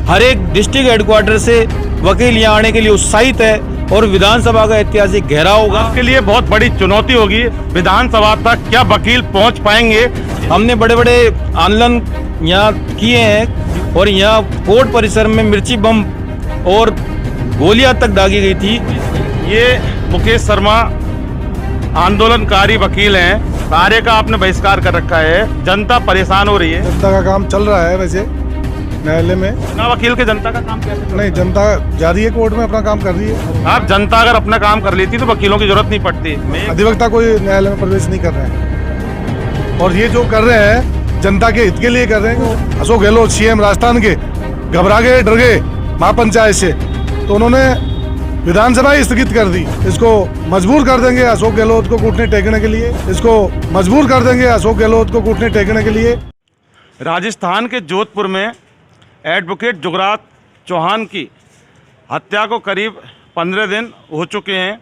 हर एक district headquarter से वकील यहाँ आने के लिए उत्साहित है और विधानसभा का ऐतिहासिक घेराव होगा। आपके लिए बहुत बड़ी चुनौती होगी, विधानसभा तक क्या वकील पहुंच पाएंगे? हमने बड़े बड़े आंदोलन यहाँ किए हैं और यहाँ कोर्ट परिसर में मिर्ची बम और गोलियां तक दागी गई थी। ये मुकेश शर्मा आंदोलनकारी वकील हैं, कार्य का आपने बहिष्कार कर रखा है, जनता परेशान हो रही है। जनता का काम चल रहा है वैसे न्यायालय में ना वकील के जनता का काम कैसे? नहीं, जनता जा रही है कोर्ट में, अपना काम कर रही है। आप जनता अगर अपना काम कर लेती तो वकीलों की जरूरत नहीं पड़ती। अधिवक्ता कोई न्यायालय में प्रवेश नहीं कर रहे हैं और ये जो कर रहे हैं जनता के हित के लिए कर रहे हैं। अशोक गहलोत सीएम राजस्थान के घबरा गए, डर गए महापंचायत से, तो उन्होंने विधानसभा स्थगित कर दी। इसको मजबूर कर देंगे अशोक गहलोत को घुटने टेकने के लिए, इसको मजबूर कर देंगे अशोक गहलोत को घुटने टेकने के लिए। राजस्थान के जोधपुर में एडवोकेट जुगराज चौहान की हत्या को करीब 15 दिन हो चुके हैं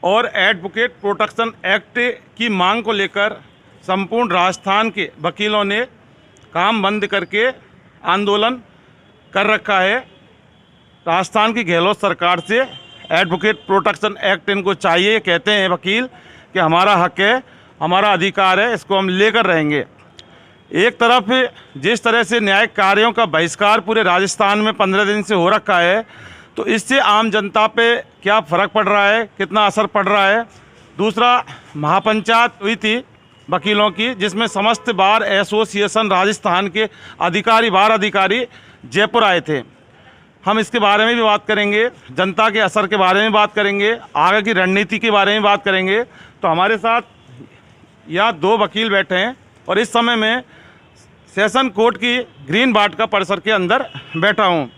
और एडवोकेट प्रोटेक्शन एक्ट की मांग को लेकर संपूर्ण राजस्थान के वकीलों ने काम बंद करके आंदोलन कर रखा है। राजस्थान की गहलोत सरकार से एडवोकेट प्रोटेक्शन एक्ट इनको चाहिए। कहते हैं वकील कि हमारा हक है, हमारा अधिकार है, इसको हम लेकर रहेंगे। एक तरफ जिस तरह से न्यायिक कार्यों का बहिष्कार पूरे राजस्थान में 15 दिन से हो रखा है, तो इससे आम जनता पे क्या फ़र्क पड़ रहा है, कितना असर पड़ रहा है। दूसरा, महापंचायत हुई थी वकीलों की, जिसमें समस्त बार एसोसिएशन राजस्थान के अधिकारी, बार अधिकारी जयपुर आए थे। हम इसके बारे में भी बात करेंगे, जनता के असर के बारे में बात करेंगे, आगे की रणनीति के बारे में बात करेंगे। तो हमारे साथ यहाँ 2 वकील बैठे हैं और इस समय में सेशन कोर्ट की ग्रीन बार्ड का परिसर के अंदर बैठा हूँ।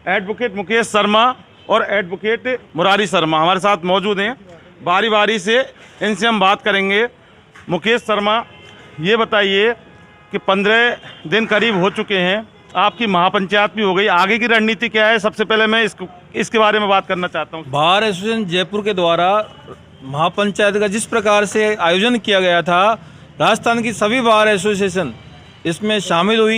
एडवोकेट मुकेश शर्मा और एडवोकेट मुरारी शर्मा हमारे साथ मौजूद हैं। बारी बारी से इनसे हम बात करेंगे। मुकेश शर्मा, ये बताइए कि 15 दिन करीब हो चुके हैं, आपकी महापंचायत भी हो गई, आगे की रणनीति क्या है? सबसे पहले मैं इसके बारे में बात करना चाहता हूँ। बार एसोसिएशन जयपुर के द्वारा महापंचायत का जिस प्रकार से आयोजन किया गया था, राजस्थान की सभी बार एसोसिएशन इसमें शामिल हुई।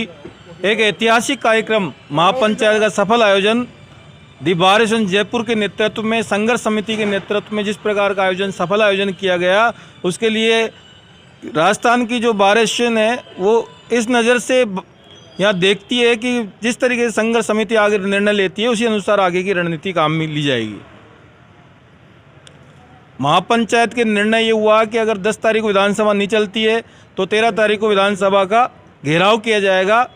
एक ऐतिहासिक कार्यक्रम, महापंचायत का सफल आयोजन दी बार एसोसिएशन जयपुर के नेतृत्व में, संघर्ष समिति के नेतृत्व में जिस प्रकार का सफल आयोजन किया गया, उसके लिए राजस्थान की जो बार एसोसिएशन है वो इस नज़र से यहाँ देखती है कि जिस तरीके से संघर्ष समिति आगे निर्णय लेती है, उसी अनुसार आगे की रणनीति काम में ली जाएगी। महापंचायत के निर्णय ये हुआ कि अगर 10 तारीख को विधानसभा नहीं चलती है तो 13 तारीख को विधानसभा का घेराव किया जाएगा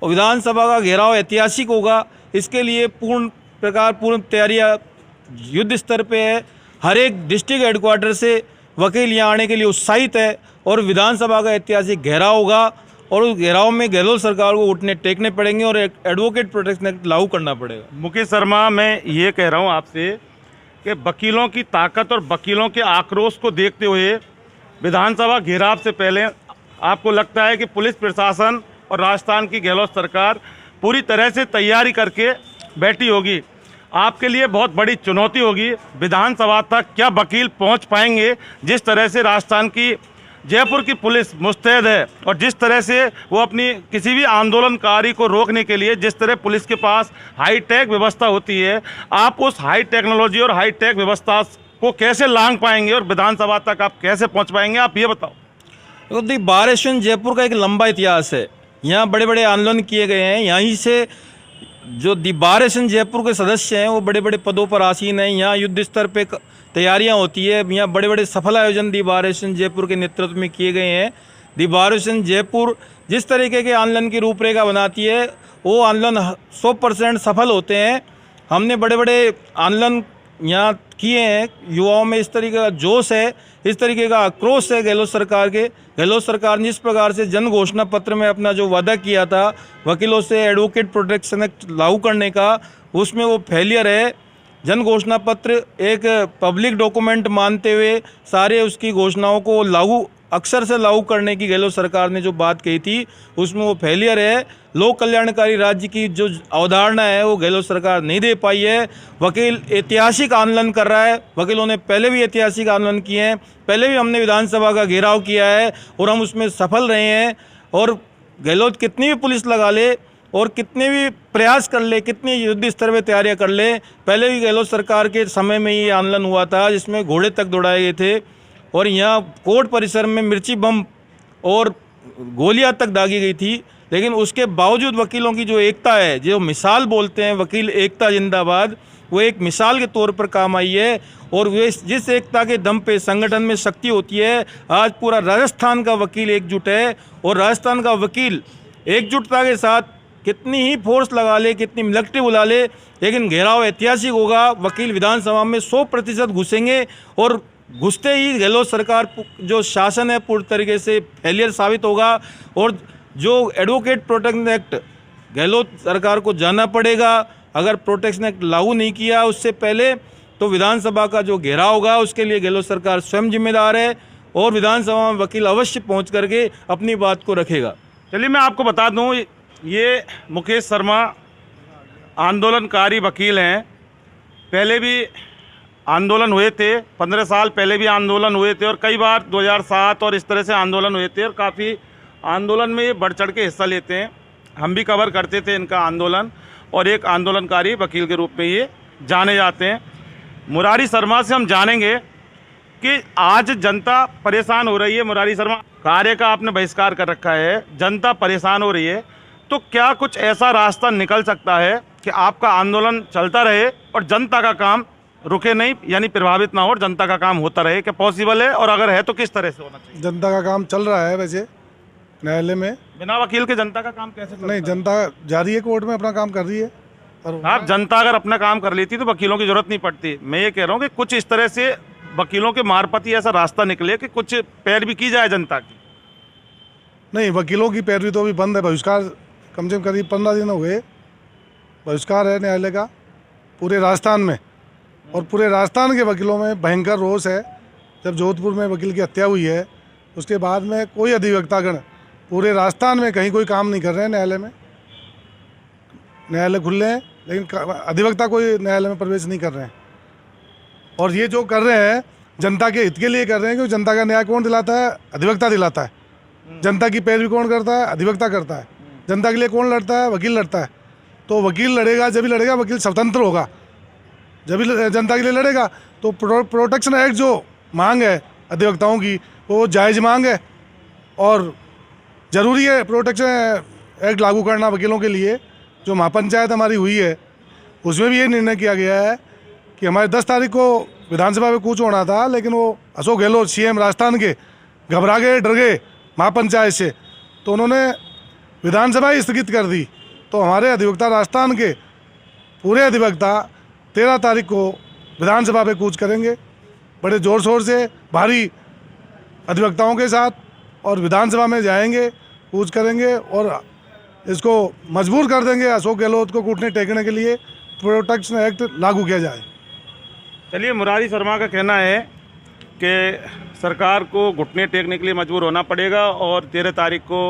और विधानसभा का घेराव ऐतिहासिक होगा। इसके लिए पूर्ण तैयारियाँ युद्ध स्तर पे है। हर एक डिस्ट्रिक्ट हेडक्वार्टर से वकील यहाँ आने के लिए उत्साहित है और विधानसभा का ऐतिहासिक घेराव होगा और उस घेराव में गहलोत सरकार को उठने टेकने पड़ेंगे और एक एडवोकेट प्रोटेक्शन एक्ट लागू करना पड़ेगा। मुकेश शर्मा, मैं ये कह रहा हूँ आपसे कि वकीलों की ताकत और वकीलों के आक्रोश को देखते हुए विधानसभा घेराव से पहले आपको लगता है कि पुलिस प्रशासन और राजस्थान की गहलोत सरकार पूरी तरह से तैयारी करके बैठी होगी? आपके लिए बहुत बड़ी चुनौती होगी, विधानसभा तक क्या वकील पहुंच पाएंगे? जिस तरह से राजस्थान की जयपुर की पुलिस मुस्तैद है और जिस तरह से वो अपनी किसी भी आंदोलनकारी को रोकने के लिए, जिस तरह पुलिस के पास हाईटेक व्यवस्था होती है, आप उस हाई टेक्नोलॉजी और हाईटेक व्यवस्था को कैसे लांघ पाएंगे और विधानसभा तक आप कैसे पहुंच पाएंगे? आप ये बताओ। तो बार एसोसिएशन जयपुर का एक लंबा इतिहास है, यहाँ बड़े बड़े आंदोलन किए गए हैं। यहीं से जो दी बार एसोसिएशन जयपुर के सदस्य हैं वो बड़े बड़े पदों पर आसीन हैं। यहाँ युद्ध स्तर पे तैयारियां होती है। यहाँ बड़े बड़े सफल आयोजन दी बार एसोसिएशन जयपुर के नेतृत्व में किए गए हैं। दी बार एसोसिएशन जयपुर जिस तरीके के आंदोलन की रूपरेखा बनाती है, वो आंदोलन 100% सफल होते हैं। हमने बड़े बड़े आंदोलन यहाँ किए हैं। युवाओं में इस तरीके का जोश है, इस तरीके का आक्रोश है गहलोत सरकार के। गहलोत सरकार ने जिस प्रकार से जन घोषणा पत्र में अपना जो वादा किया था वकीलों से एडवोकेट प्रोटेक्शन एक्ट लागू करने का, उसमें वो फेलियर है। जन घोषणा पत्र एक पब्लिक डॉक्यूमेंट मानते हुए सारे उसकी घोषणाओं को अक्षर से लागू करने की गहलोत सरकार ने जो बात कही थी उसमें वो फेलियर है। लोक कल्याणकारी राज्य की जो अवधारणा है वो गहलोत सरकार नहीं दे पाई है। वकील ऐतिहासिक आंदोलन कर रहा है। वकीलों ने पहले भी ऐतिहासिक आंदोलन किए हैं, पहले भी हमने विधानसभा का घेराव किया है और हम उसमें सफल रहे हैं। और गहलोत कितनी भी पुलिस लगा ले, और कितने भी प्रयास कर ले, कितनी युद्ध स्तर पे तैयारियां कर ले, पहले भी गहलोत सरकार के समय में ये आंदोलन हुआ था जिसमें घोड़े तक दौड़ाए गए थे और यहाँ कोर्ट परिसर में मिर्ची बम और गोलियां तक दागी गई थी। लेकिन उसके बावजूद वकीलों की जो एकता है, जो मिसाल बोलते हैं वकील एकता जिंदाबाद, वो एक मिसाल के तौर पर काम आई है। और वे जिस एकता के दम पे संगठन में शक्ति होती है, आज पूरा राजस्थान का वकील एकजुट है। और राजस्थान का वकील एकजुटता के साथ कितनी ही फोर्स लगा ले, कितनी मिलिट्री बुला ले, लेकिन घेराव ऐतिहासिक होगा। वकील विधानसभा में 100% घुसेंगे और घुसते ही गहलोत सरकार जो शासन है पूरी तरीके से फेलियर साबित होगा। और जो एडवोकेट प्रोटेक्शन एक्ट गहलोत सरकार को जाना पड़ेगा। अगर प्रोटेक्शन एक्ट लागू नहीं किया उससे पहले, तो विधानसभा का जो घेराव होगा उसके लिए गहलोत सरकार स्वयं जिम्मेदार है और विधानसभा में वकील अवश्य पहुंच करके अपनी बात को रखेगा। चलिए मैं आपको बता दूं, ये मुकेश शर्मा आंदोलनकारी वकील हैं। पहले भी आंदोलन हुए थे, 15 साल पहले भी आंदोलन हुए थे और कई बार 2007 और इस तरह से आंदोलन हुए थे और काफ़ी आंदोलन में ये बढ़ चढ़ के हिस्सा लेते हैं। हम भी कवर करते थे इनका आंदोलन और एक आंदोलनकारी वकील के रूप में ये जाने जाते हैं। मुरारी शर्मा से हम जानेंगे कि आज जनता परेशान हो रही है। मुरारी शर्मा, कार्य का आपने बहिष्कार कर रखा है, जनता परेशान हो रही है, तो क्या कुछ ऐसा रास्ता निकल सकता है कि आपका आंदोलन चलता रहे और जनता का काम रुके नहीं, यानी प्रभावित ना हो और जनता का काम होता रहे? क्या पॉसिबल है और अगर है तो किस तरह से होना चाहिए? जनता का काम चल रहा है वैसे न्यायालय में। बिना वकील के जनता का काम कैसे चलता नहीं, जनता जा रही है कोर्ट में, अपना काम कर रही है। और आप जनता अगर अपना काम कर लेती तो वकीलों की जरूरत नहीं पड़ती। मैं ये कह रहा हूँ कि कुछ इस तरह से वकीलों के मार्फत ही ऐसा रास्ता निकले कि कुछ पैरवी की जाए जनता की। नहीं, वकीलों की पैरवी तो अभी बंद है। बहिष्कार कम से कम करीब 15 दिन हो गए बहिष्कार है न्यायालय का पूरे राजस्थान में। और पूरे राजस्थान के वकीलों में भयंकर रोष है। जब जोधपुर में वकील की हत्या हुई है उसके बाद में कोई अधिवक्तागण पूरे राजस्थान में कहीं कोई काम नहीं कर रहे हैं न्यायालय में। न्यायालय खुले हैं लेकिन अधिवक्ता कोई न्यायालय में प्रवेश नहीं कर रहे हैं। और ये जो कर रहे हैं जनता के हित के लिए कर रहे हैं, क्योंकि जनता का न्याय कौन दिलाता है? अधिवक्ता दिलाता है। जनता की पैरवी कौन करता है? अधिवक्ता करता है। जनता के लिए कौन लड़ता है? वकील लड़ता है। तो वकील लड़ेगा जब भी लड़ेगा, वकील स्वतंत्र होगा जब भी जनता के लिए लड़ेगा। तो प्रोटेक्शन एक्ट जो मांग है अधिवक्ताओं की, वो जायज़ मांग है और ज़रूरी है प्रोटेक्शन एक्ट लागू करना वकीलों के लिए। जो महापंचायत हमारी हुई है उसमें भी ये निर्णय किया गया है कि हमारे 10 तारीख को विधानसभा में कूच होना था, लेकिन वो अशोक गहलोत सीएम राजस्थान के घबरा गए, डर गए महापंचायत से, तो उन्होंने विधानसभा ही स्थगित कर दी। तो हमारे अधिवक्ता राजस्थान के पूरे अधिवक्ता 13 तारीख को विधानसभा पे कूच करेंगे बड़े ज़ोर शोर से, भारी अधिवक्ताओं के साथ, और विधानसभा में जाएंगे, कूच करेंगे और इसको मजबूर कर देंगे अशोक गहलोत को घुटने टेकने के लिए प्रोटेक्शन एक्ट लागू किया जाए। चलिए, मुरारी शर्मा का कहना है कि सरकार को घुटने टेकने के लिए मजबूर होना पड़ेगा और 13 तारीख को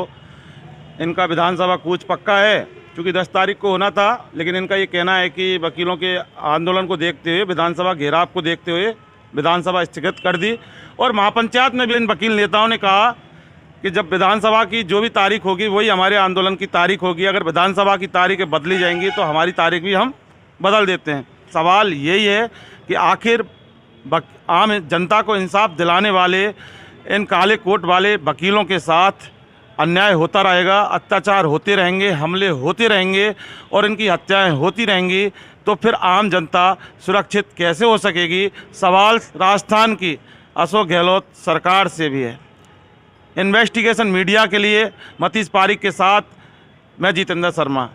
इनका विधानसभा कूच पक्का है, क्योंकि 10 तारीख को होना था। लेकिन इनका ये कहना है कि वकीलों के आंदोलन को देखते हुए, विधानसभा घेराव को देखते हुए विधानसभा स्थगित कर दी। और महापंचायत में भी इन वकील नेताओं ने कहा कि जब विधानसभा की जो भी तारीख होगी वही हमारे आंदोलन की तारीख होगी। अगर विधानसभा की तारीखें बदली जाएंगी तो हमारी तारीख भी हम बदल देते हैं। सवाल यही है कि आखिर आम जनता को इंसाफ दिलाने वाले इन काले कोट वाले वकीलों के साथ अन्याय होता रहेगा, अत्याचार होते रहेंगे, हमले होते रहेंगे और इनकी हत्याएं होती रहेंगी, तो फिर आम जनता सुरक्षित कैसे हो सकेगी? सवाल राजस्थान की अशोक गहलोत सरकार से भी है। इन्वेस्टिगेशन मीडिया के लिए मतीश पारिक के साथ मैं जितेंद्र शर्मा।